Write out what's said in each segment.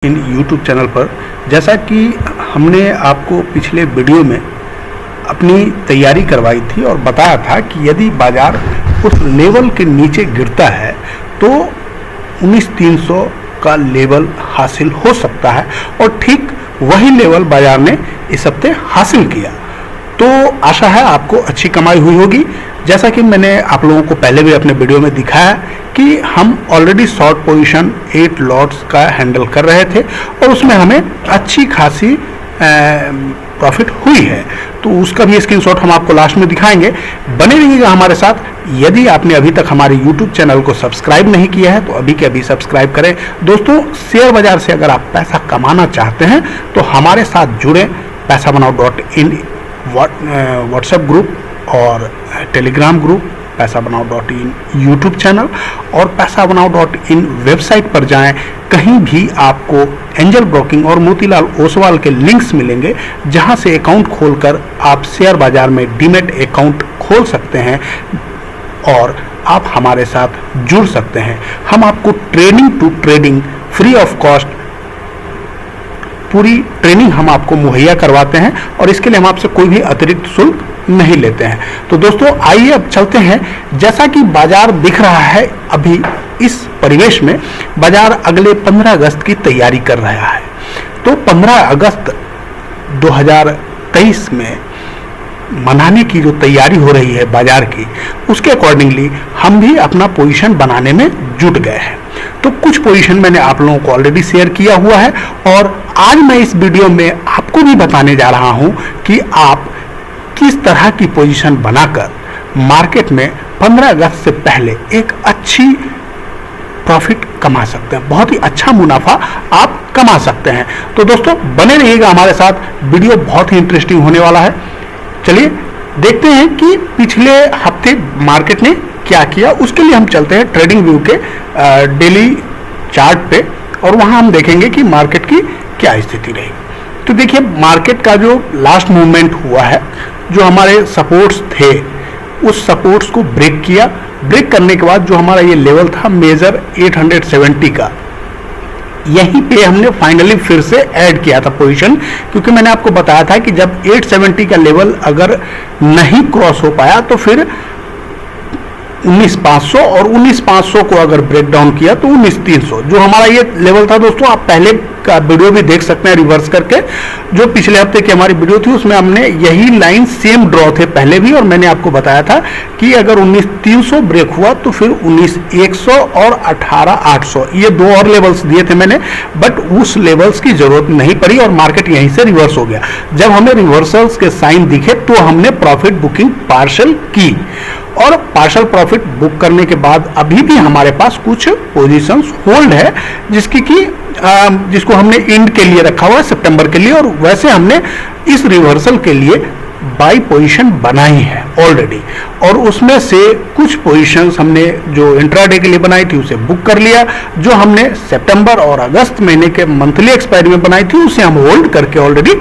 इन YouTube channel पर। जैसा कि हमने आपको पिछले वीडियो में अपनी तैयारी करवाई थी और बताया था कि यदि बाजार उस लेवल के नीचे गिरता है तो 19,300 का लेवल हासिल हो सकता है और ठीक वही लेवल बाजार ने इस हफ्ते हासिल किया। तो आशा है आपको अच्छी कमाई हुई होगी। जैसा कि मैंने आप लोगों को पहले भी अपने वीडियो में दिखाया कि हम ऑलरेडी शॉर्ट पोजीशन 8 लॉट्स का हैंडल कर रहे थे और उसमें हमें अच्छी खासी प्रॉफिट हुई है। तो उसका भी स्क्रीनशॉट हम आपको लास्ट में दिखाएंगे। बने रहिएगा हमारे साथ। यदि आपने अभी तक हमारे YouTube चैनल को सब्सक्राइब नहीं किया है तो अभी के अभी सब्सक्राइब करें। दोस्तों, शेयर बाजार से अगर आप पैसा कमाना चाहते हैं तो हमारे साथ जुड़े। पैसाबनाओ.in व्हाट्सएप ग्रुप और टेलीग्राम ग्रुप, पैसाबनाओ.in यूट्यूब चैनल और पैसाबनाओ.in वेबसाइट पर जाएं। कहीं भी आपको एंजल ब्रोकिंग और मोतीलाल ओसवाल के लिंक्स मिलेंगे जहां से अकाउंट खोलकर आप शेयर बाजार में डीमैट अकाउंट खोल सकते हैं और आप हमारे साथ जुड़ सकते हैं। हम आपको training to trading free of cost पूरी ट्रेनिंग हम आपको मुहैया करवाते हैं और इसके लिए हम आपसे कोई भी अतिरिक्त शुल्क नहीं लेते हैं। तो दोस्तों, आइए अब चलते हैं। जैसा कि बाजार दिख रहा है अभी इस परिवेश में, बाजार अगले 15 अगस्त की तैयारी कर रहा है। तो 15 अगस्त 2023 में मनाने की जो तैयारी हो रही है बाजार की, उसके अकॉर्डिंगली हम भी अपना पोजीशन बनाने में जुट गए हैं। तो कुछ पोजीशन मैंने आप लोगों को ऑलरेडी शेयर किया हुआ है और आज मैं इस वीडियो में आपको भी बताने जा रहा हूं कि आप किस तरह की पोजीशन बनाकर मार्केट में 15 अगस्त से पहले एक अच्छी प्रॉफिट कमा सकते हैं, बहुत ही अच्छा मुनाफा आप कमा सकते हैं। तो दोस्तों, बने रहिएगा हमारे साथ। वीडियो बहुत ही इंटरेस्टिंग होने वाला है। चलिए देखते हैं कि पिछले हफ्ते मार्केट ने क्या किया। उसके लिए हम चलते हैं ट्रेडिंग व्यू के डेली चार्ट पे और वहां हम देखेंगे कि मार्केट की क्या स्थिति रही। तो देखिए, मार्केट का जो लास्ट मूवमेंट हुआ है, जो हमारे सपोर्ट्स थे उस सपोर्ट्स को ब्रेक किया। ब्रेक करने के बाद जो हमारा ये लेवल था मेजर 870 का, यहीं पे हमने फाइनली फिर से ऐड किया था पोजीशन, क्योंकि मैंने आपको बताया था कि जब 870 का लेवल अगर नहीं क्रॉस हो पाया तो फिर 19,500 और 19,500 को अगर ब्रेक डाउन किया तो 19,300 जो हमारा ये लेवल था। दोस्तों, आप पहले का वीडियो भी देख सकते हैं रिवर्स करके। जो पिछले हफ्ते की हमारी वीडियो थी उसमें हमने यही लाइन सेम ड्रॉ थे पहले भी, और मैंने आपको बताया था कि अगर 19,300 ब्रेक हुआ तो फिर 19,100 और 18,800 ये दो और लेवल्स दिए थे मैंने, बट उस लेवल्स की जरूरत नहीं पड़ी और मार्केट यहीं से रिवर्स हो गया। जब हमें रिवर्सल्स के साइन दिखे तो हमने प्रॉफिट बुकिंग पार्शल की और पार्शल प्रॉफिट बुक करने के बाद अभी भी हमारे पास कुछ पोजीशंस होल्ड है जिसको हमने एंड के लिए रखा हुआ है, सितंबर के लिए, और वैसे हमने इस रिवर्सल के लिए बाई पोजीशन बनाई है ऑलरेडी और उसमें से कुछ पोजीशंस हमने जो इंट्राडे के लिए बनाई थी उसे बुक कर लिया। जो हमने सितंबर और अगस्त महीने के मंथली एक्सपायरी में बनाई थी उसे हम होल्ड करके ऑलरेडी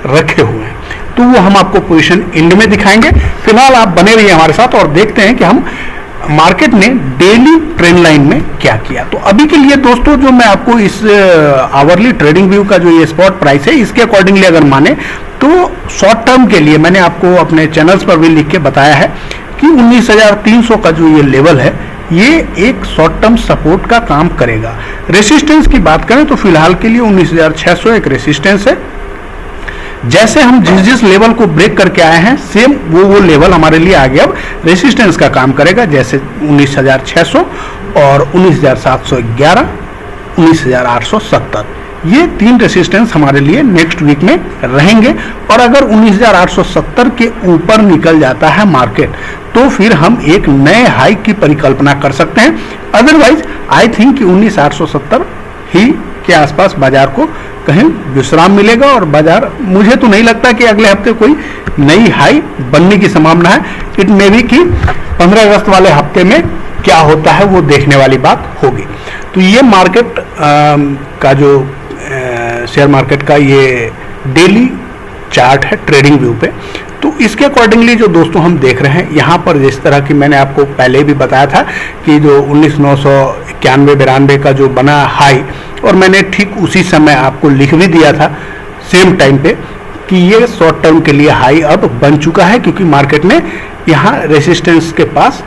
रखे हुए हैं। तो वो हम आपको पोजीशन एंड में दिखाएंगे। फिलहाल आप बने रहिए हमारे साथ और देखते हैं कि हम मार्केट ने डेली ट्रेंड लाइन में क्या किया। तो अभी के लिए दोस्तों, जो मैं आपको इस आवरली ट्रेडिंग व्यू का जो ये स्पॉट प्राइस है इसके अकॉर्डिंगली अगर माने तो शॉर्ट टर्म के लिए मैंने आपको अपने चैनल्स पर भी लिख के बताया है कि 19,300 का जो ये लेवल है ये एक शॉर्ट टर्म सपोर्ट का काम करेगा। रेसिस्टेंस की बात करें तो फिलहाल के लिए 19,600 एक रेसिस्टेंस है। जैसे हम जिस लेवल को ब्रेक करके आए हैं सेम वो लेवल हमारे लिए आगे अब रेसिस्टेंस का काम करेगा, जैसे 19,600 और 19,711, 19,870 ये तीन रेसिस्टेंस हमारे लिए नेक्स्ट वीक में रहेंगे। और अगर 19,870 के ऊपर निकल जाता है मार्केट तो फिर हम एक नए हाई की परिकल्पना कर सकते हैं। अदरवाइज आई थिंक कि 19,870 ही के आसपास बाजार को कहीं विश्राम मिलेगा और बाजार, मुझे तो नहीं लगता कि अगले हफ्ते कोई नई हाई बनने की संभावना है। इट मे बी कि 15 अगस्त वाले हफ्ते में क्या होता है वो देखने वाली बात होगी। तो ये मार्केट का जो शेयर मार्केट का ये डेली चार्ट है ट्रेडिंग व्यू पे। तो इसके अकॉर्डिंगली जो दोस्तों हम देख रहे हैं यहाँ पर, जिस तरह की मैंने आपको पहले भी बताया था कि जो 19,991-92 का जो बना हाई और मैंने ठीक उसी समय आपको लिख भी दिया था सेम टाइम पे कि ये शॉर्ट टर्म के लिए हाई अब बन चुका है, क्योंकि मार्केट ने यहाँ रेसिस्टेंस के पास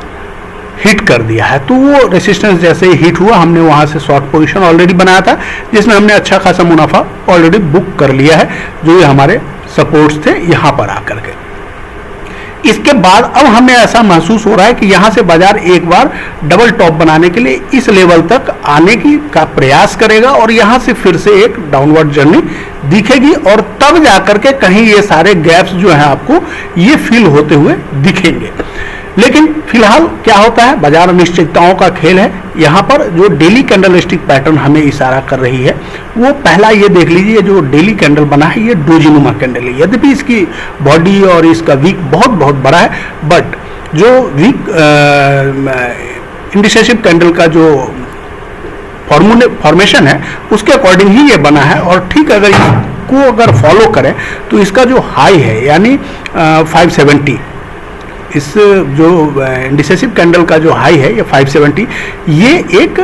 हिट कर दिया है। तो वो रेसिस्टेंस जैसे ही हिट हुआ, हमने वहाँ से शॉर्ट पोजीशन ऑलरेडी बनाया था, जिसमें हमने अच्छा खासा मुनाफा ऑलरेडी बुक कर लिया है, जो ये हमारे सपोर्ट्स थे यहाँ पर आकर के। इसके बाद अब हमें ऐसा महसूस हो रहा है कि यहाँ से बाजार एक बार डबल टॉप बनाने के लिए इस लेवल तक आने का प्रयास करेगा और यहाँ से फिर से एक डाउनवर्ड जर्नी दिखेगी, और तब जाकर के कहीं ये सारे गैप्स जो हैं आपको ये फील होते हुए दिखेंगे। लेकिन फिलहाल क्या होता है, बाजार अनिश्चितताओं का खेल है। यहाँ पर जो डेली कैंडलस्टिक पैटर्न हमें इशारा कर रही है, वो पहला ये देख लीजिए, जो डेली कैंडल बना है ये डोजीनुमा कैंडल है। यद्यपि इसकी बॉडी और इसका वीक बहुत बहुत बड़ा है, बट जो वीक इंडिसेसिव कैंडल का जो फॉर्मेशन है उसके अकॉर्डिंग ही ये बना है। और ठीक अगर इसको अगर फॉलो करें तो इसका जो हाई है यानी 570, इस जो इंडिसेसिव कैंडल का जो हाई है ये 570, ये एक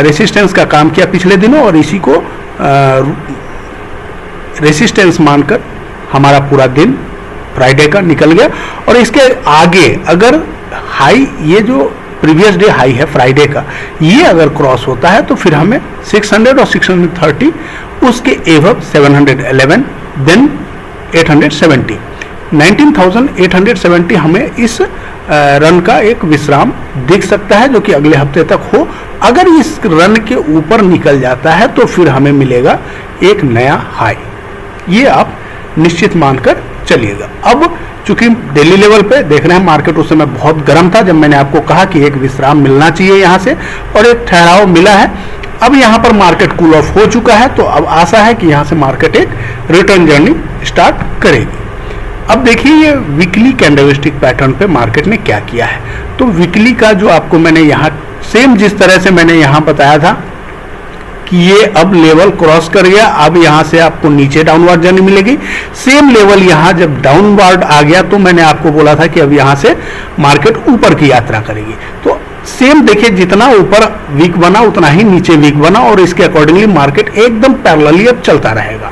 रेसिस्टेंस का काम किया पिछले दिनों, और इसी को रेसिस्टेंस मानकर हमारा पूरा दिन फ्राइडे का निकल गया। और इसके आगे अगर हाई, ये जो प्रीवियस डे हाई है फ्राइडे का, ये अगर क्रॉस होता है तो फिर हमें 600 और 630, उसके एवब 711, देन 870, 19,870 हमें इस रन का एक विश्राम दिख सकता है, जो कि अगले हफ्ते तक हो। अगर इस रन के ऊपर निकल जाता है तो फिर हमें मिलेगा एक नया हाई, ये आप निश्चित मानकर चलिएगा। अब चूंकि डेली लेवल पे देख रहे हैं मार्केट उस समय बहुत गर्म था, जब मैंने आपको कहा कि एक विश्राम मिलना चाहिए यहाँ से, और एक ठहराव मिला है। अब यहाँ पर मार्केट कूल ऑफ हो चुका है, तो अब आशा है कि यहाँ से मार्केट एक रिटर्न जर्नी स्टार्ट करेगी। अब देखिए ये वीकली कैंडलस्टिक पैटर्न पे मार्केट ने क्या किया है। तो वीकली का जो आपको मैंने यहाँ सेम जिस तरह से मैंने यहाँ बताया था कि ये अब लेवल क्रॉस कर गया, अब यहाँ से आपको नीचे डाउनवर्ड जर्नी मिलेगी। सेम लेवल यहाँ जब डाउनवर्ड आ गया तो मैंने आपको बोला था कि अब यहाँ से मार्केट ऊपर की यात्रा करेगी। तो सेम देखिए, जितना ऊपर वीक बना उतना ही नीचे वीक बना, और इसके अकॉर्डिंगली मार्केट एकदम पैरेलली अब चलता रहेगा।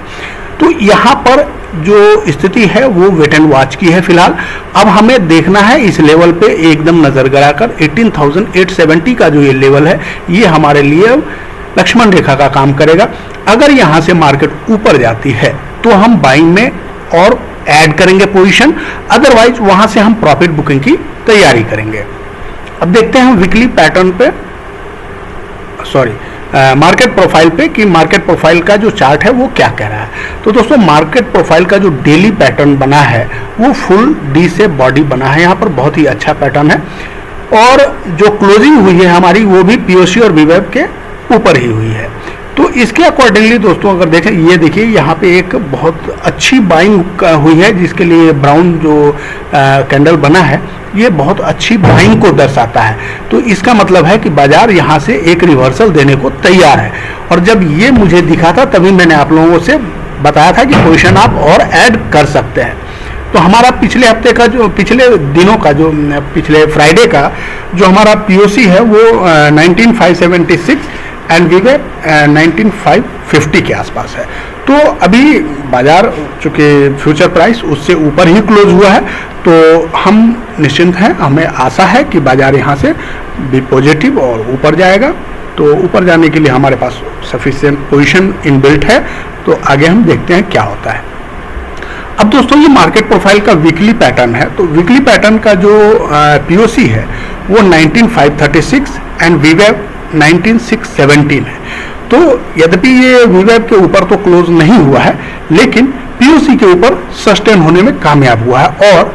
तो यहाँ पर जो स्थिति है वो वेट एंड वॉच की है फिलहाल। अब हमें देखना है इस लेवल पे एकदम नजर गड़ाकर 18,870 का जो ये लेवल है, ये हमारे लिए लक्ष्मण रेखा का काम करेगा। अगर यहाँ से मार्केट ऊपर जाती है तो हम बाइंग में और ऐड करेंगे पोजीशन, अदरवाइज वहां से हम प्रॉफिट बुकिंग की तैयारी करेंगे। अब देखते हैं हम वीकली पैटर्न पे, मार्केट प्रोफाइल पे, कि मार्केट प्रोफाइल का जो चार्ट है वो क्या कह रहा है। तो दोस्तों मार्केट प्रोफाइल का जो डेली पैटर्न बना है वो फुल डी से बॉडी बना है, यहाँ पर बहुत ही अच्छा पैटर्न है, और जो क्लोजिंग हुई है हमारी वो भी पीओसी और वीवेब के ऊपर ही हुई है। तो इसके अकॉर्डिंगली दोस्तों अगर देखें, ये देखिए यहाँ पे एक बहुत अच्छी बाइंग हुई है, जिसके लिए ब्राउन जो कैंडल बना है ये बहुत अच्छी बाइंग को दर्शाता है। तो इसका मतलब है कि बाजार यहाँ से एक रिवर्सल देने को तैयार है, और जब ये मुझे दिखा था तभी मैंने आप लोगों से बताया था कि पोजीशन आप और ऐड कर सकते हैं। तो हमारा पिछले हफ्ते का जो, पिछले दिनों का जो, पिछले फ्राइडे का जो हमारा पीओसी है वो 19,576 एंड वीवे 19,550 के आसपास है। तो अभी बाजार चूँकि फ्यूचर प्राइस उससे ऊपर ही क्लोज हुआ है, तो हम निश्चिंत हैं, हमें आशा है कि बाजार यहाँ से भी पॉजिटिव और ऊपर जाएगा। तो ऊपर जाने के लिए हमारे पास सफिशिएंट पोजीशन इनबिल्ट है, तो आगे हम देखते हैं क्या होता है। अब दोस्तों ये मार्केट प्रोफाइल का वीकली पैटर्न है, तो वीकली पैटर्न का जो पीओसी है वो 19,536 एंड वीवेब 19,617 है। तो यद्यपि ये वीवेब के ऊपर तो क्लोज नहीं हुआ है, लेकिन पीओसी के ऊपर सस्टेन होने में कामयाब हुआ है, और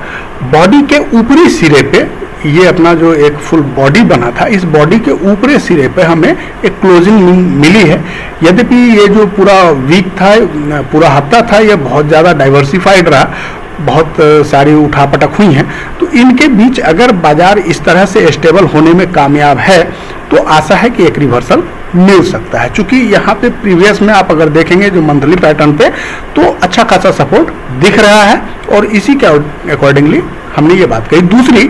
बॉडी के ऊपरी सिरे पे ये अपना जो एक फुल बॉडी बना था, इस बॉडी के ऊपरी सिरे पे हमें एक क्लोजिंग मिली है। यद्यपि ये जो पूरा वीक था, पूरा हफ्ता था, ये बहुत ज़्यादा डाइवर्सिफाइड रहा, बहुत सारी उठापटक हुई हैं। तो इनके बीच अगर बाजार इस तरह से स्टेबल होने में कामयाब है तो आशा है कि एक रिवर्सल मिल सकता है। चूंकि यहाँ पे प्रीवियस में आप अगर देखेंगे जो मंथली पैटर्न पे, तो अच्छा खासा सपोर्ट दिख रहा है, और इसी के अकॉर्डिंगली हमने ये बात कही। दूसरी,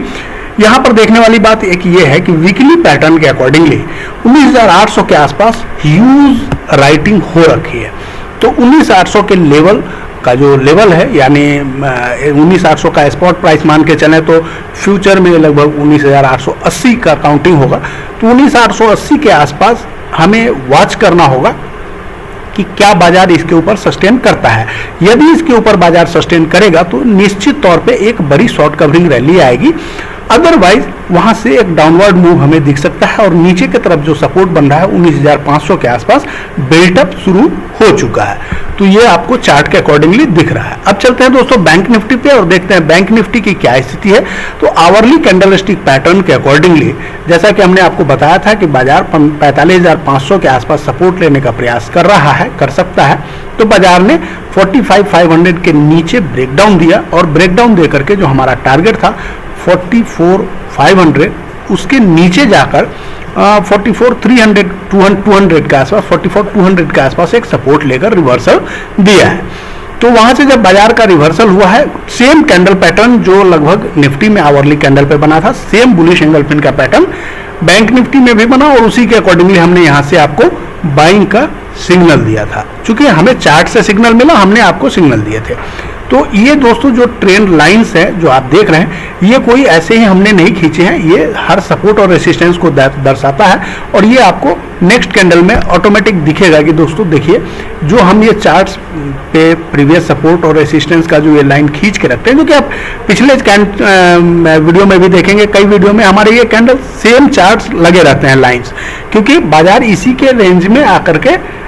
यहाँ पर देखने वाली बात एक ये है कि वीकली पैटर्न के अकॉर्डिंगली 19,800 के आसपास ह्यूज राइटिंग हो रखी है। तो 19,800 के लेवल का जो लेवल है, यानी 19,800 का स्पॉट प्राइस मान के चलें तो फ्यूचर में लगभग 19,880 का काउंटिंग होगा। तो 19,880 के आसपास हमें वॉच करना होगा कि क्या बाजार इसके ऊपर सस्टेन करता है। यदि इसके ऊपर बाजार सस्टेन करेगा तो निश्चित तौर पे एक बड़ी शॉर्ट कवरिंग रैली आएगी, अदरवाइज वहां से एक डाउनवर्ड मूव हमें दिख सकता है और नीचे की तरफ जो सपोर्ट बन रहा है 19,500 के आसपास बिल्टअप शुरू हो चुका है। तो ये आपको चार्ट के अकॉर्डिंगली दिख रहा है। अब चलते हैं दोस्तों बैंक निफ्टी पे और देखते हैं बैंक निफ्टी की क्या स्थिति है। तो आवरली कैंडलस्टिक पैटर्न के अकॉर्डिंगली जैसा कि हमने आपको बताया था कि बाजार 45,500 के आसपास सपोर्ट लेने का प्रयास कर रहा है, कर सकता है। तो बाजार ने 45,500 के नीचे ब्रेकडाउन दिया और ब्रेकडाउन दे करके जो हमारा टारगेट था 44,500 उसके नीचे जाकर 44,300 200 के आसपास 44,200 के आसपास एक सपोर्ट लेकर रिवर्सल दिया है। तो वहां से जब बाजार का रिवर्सल हुआ है, सेम कैंडल पैटर्न जो लगभग निफ्टी में आवरली कैंडल पे बना था, सेम बुलिश एंगल पिन का पैटर्न बैंक निफ्टी में भी बना और उसी के अकॉर्डिंगली हमने यहां से आपको बाइंग का सिग्नल दिया था। चूंकि हमें चार्ट से सिग्नल मिला, हमने आपको सिग्नल दिए थे। तो ये दोस्तों जो ट्रेंड लाइंस है जो आप देख रहे हैं, ये कोई ऐसे ही हमने नहीं खींचे हैं, ये हर सपोर्ट और रेसिस्टेंस को दर्शाता है और ये आपको नेक्स्ट कैंडल में ऑटोमेटिक दिखेगा कि दोस्तों देखिए जो हम ये चार्ट्स पे प्रीवियस सपोर्ट और रेसिस्टेंस का जो ये लाइन खींच के रखते हैं, जो कि आप पिछले वीडियो में भी देखेंगे, कई वीडियो में हमारे ये कैंडल सेम चार्ट्स लगे रहते हैं लाइन्स, क्योंकि बाजार इसी के रेंज में आकर के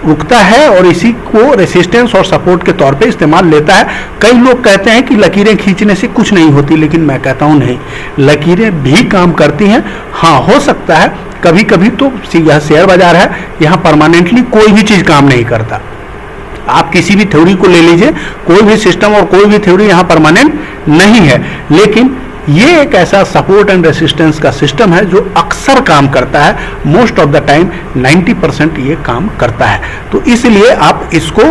रुकता है और इसी को रेसिस्टेंस और सपोर्ट के तौर पे इस्तेमाल लेता है। कई लोग कहते हैं कि लकीरें खींचने से कुछ नहीं होती, लेकिन मैं कहता हूं नहीं, लकीरें भी काम करती हैं। हाँ, हो सकता है कभी कभी तो यह शेयर बाजार है, यहाँ परमानेंटली कोई भी चीज काम नहीं करता। आप किसी भी थ्योरी को ले लीजिए, कोई भी सिस्टम और कोई भी थ्योरी यहाँ परमानेंट नहीं है, लेकिन ये एक ऐसा सपोर्ट एंड रेसिस्टेंस का सिस्टम है जो अक्सर काम करता है। मोस्ट ऑफ द टाइम 90% ये काम करता है। तो इसलिए आप इसको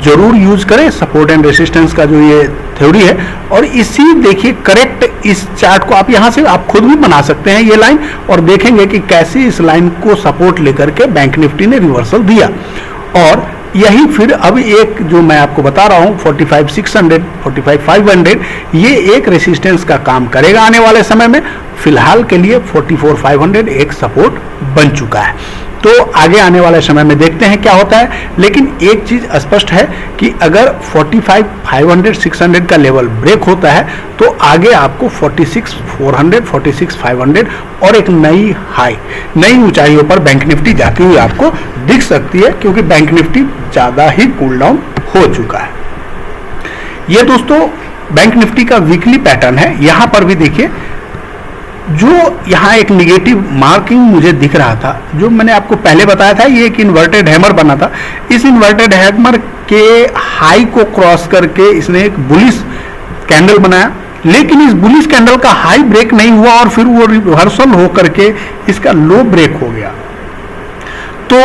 जरूर यूज करें, सपोर्ट एंड रेसिस्टेंस का जो ये थ्योरी है। और इसी देखिए करेक्ट इस चार्ट को आप यहाँ से आप खुद भी बना सकते हैं ये लाइन, और देखेंगे कि कैसे इस लाइन को सपोर्ट लेकर के बैंक निफ्टी ने रिवर्सल दिया। और यही फिर अब एक जो मैं आपको बता रहा हूं 45,600 45,500 ये एक रेसिस्टेंस का काम करेगा आने वाले समय में। फिलहाल के लिए 44,500 एक सपोर्ट बन चुका है। तो आगे आने वाले समय में देखते हैं क्या होता है, लेकिन एक चीज स्पष्ट है कि अगर 45,500 600 का लेवल ब्रेक होता है तो आगे आपको 46,400 46,500 और एक नई हाई, नई ऊंचाइयों पर बैंक निफ्टी जाती हुई आपको दिख सकती है, क्योंकि बैंक निफ्टी ज्यादा ही कूल डाउन हो चुका है। ये दोस्तों बैंक निफ्टी का वीकली पैटर्न है। यहां पर भी देखिए जो यहाँ एक निगेटिव मार्किंग मुझे दिख रहा था, जो मैंने आपको पहले बताया था, ये एक इन्वर्टेड हैमर बना था। इस इन्वर्टेड हैमर के हाई को क्रॉस करके इसने एक बुलिश कैंडल बनाया, लेकिन इस बुलिश कैंडल का हाई ब्रेक नहीं हुआ और फिर वो रिवर्सल होकर के इसका लो ब्रेक हो गया। तो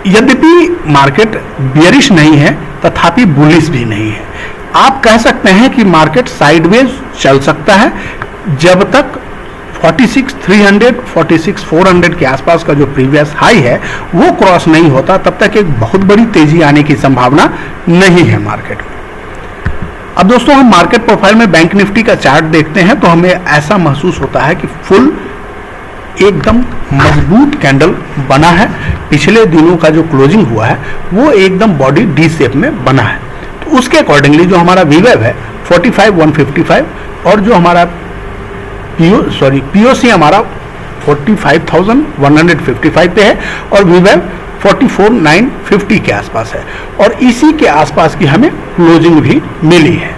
यद्यपि मार्केट बियरिश नहीं है तथापि बुलिश भी नहीं है। आप कह सकते हैं कि मार्केट साइडवेज चल सकता है जब तक 46,300 46,400 के आसपास का जो प्रीवियस हाई है वो क्रॉस नहीं होता, तब तक एक बहुत बड़ी तेजी आने की संभावना नहीं है मार्केट में। अब दोस्तों हम मार्केट प्रोफाइल में बैंक निफ्टी का चार्ट देखते हैं तो हमें ऐसा महसूस होता है कि फुल एकदम मजबूत कैंडल बना है। पिछले दिनों का जो क्लोजिंग हुआ है वो एकदम बॉडी डी शेप में बना है। तो उसके अकॉर्डिंगली जो हमारा वीवेब है 45,155 और जो हमारा पीओसी हमारा 45,155 पे है और वीवेब 44,950 के आसपास है और इसी के आसपास की हमें क्लोजिंग भी मिली है।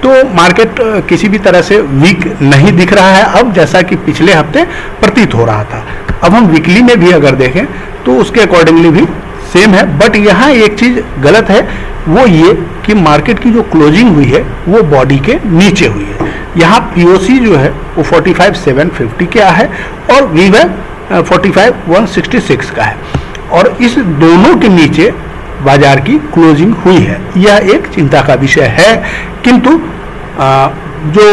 तो मार्केट किसी भी तरह से वीक नहीं दिख रहा है अब, जैसा कि पिछले हफ्ते प्रतीत हो रहा था। अब हम वीकली में भी अगर देखें तो उसके अकॉर्डिंगली भी सेम है, बट यहाँ एक चीज गलत है, वो ये कि मार्केट की जो क्लोजिंग हुई है वो बॉडी के नीचे हुई है। यहाँ पीओसी जो है वो 45,750 का है और वीवेब 45,166 का है और इस दोनों के नीचे बाजार की क्लोजिंग हुई है। यह एक चिंता का विषय है, किंतु जो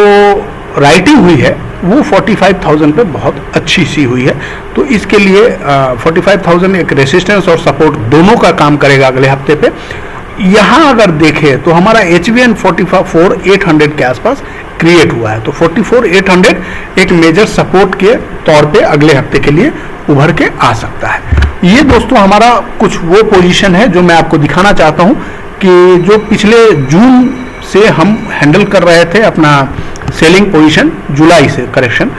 राइटिंग हुई है वो 45,000 पे बहुत अच्छी सी हुई है। तो इसके लिए 45,000 एक रेसिस्टेंस और सपोर्ट दोनों का काम करेगा अगले हफ्ते पे। यहाँ अगर देखें तो हमारा HVN 44,800 के आसपास क्रिएट हुआ है, तो 44,800 एक मेजर सपोर्ट के तौर पे अगले हफ्ते के लिए उभर के आ सकता है। ये दोस्तों हमारा कुछ वो पोजीशन है जो मैं आपको दिखाना चाहता हूँ कि जो पिछले जून से हम हैंडल कर रहे थे अपना सेलिंग पोजीशन, जुलाई से करेक्शन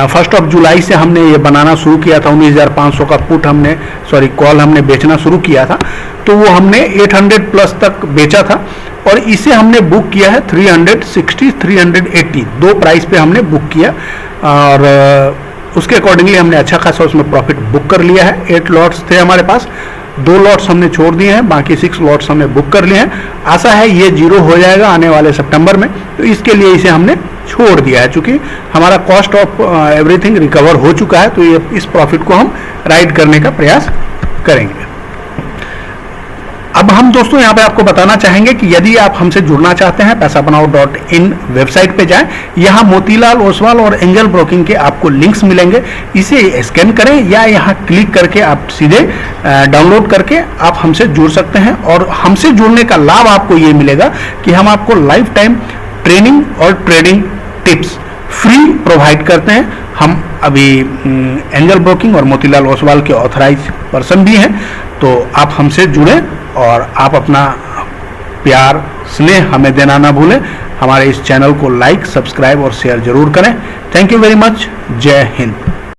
1 जुलाई से हमने ये बनाना शुरू किया था। 19,500 का पुट हमने कॉल हमने बेचना शुरू किया था, तो वो हमने 800 प्लस तक बेचा था और इसे हमने बुक किया है 360 380 दो प्राइस पे हमने बुक किया और उसके अकॉर्डिंगली हमने अच्छा खासा उसमें प्रॉफिट बुक कर लिया है। 8 लॉट्स थे हमारे पास, 2 लॉट्स हमने छोड़ दिए हैं, बाकी 6 लॉट्स हमने बुक कर लिए हैं। आशा है ये 0 हो जाएगा आने वाले सितंबर में, तो इसके लिए इसे हमने छोड़ दिया है। चूंकि हमारा कॉस्ट ऑफ एवरीथिंग रिकवर हो चुका है, तो ये इस प्रॉफिट को हम राइड करने का प्रयास करेंगे। अब हम दोस्तों यहाँ पे आपको बताना चाहेंगे कि यदि आप हमसे जुड़ना चाहते हैं पैसाबनाओ.in वेबसाइट पे जाएं, यहाँ मोतीलाल ओसवाल और एंजल ब्रोकिंग के आपको लिंक्स मिलेंगे, इसे स्कैन करें या यहाँ क्लिक करके आप सीधे डाउनलोड करके आप हमसे जुड़ सकते हैं। और हमसे जुड़ने का लाभ आपको ये मिलेगा कि हम आपको लाइफ टाइम ट्रेनिंग और ट्रेडिंग टिप्स फ्री प्रोवाइड करते हैं। हम अभी एंजल ब्रोकिंग और मोतीलाल ओसवाल के ऑथराइज पर्सन भी हैं, तो आप हमसे जुड़ें और आप अपना प्यार स्नेह हमें देना ना भूलें। हमारे इस चैनल को लाइक, सब्सक्राइब और शेयर जरूर करें। Thank you very much. जय हिंद।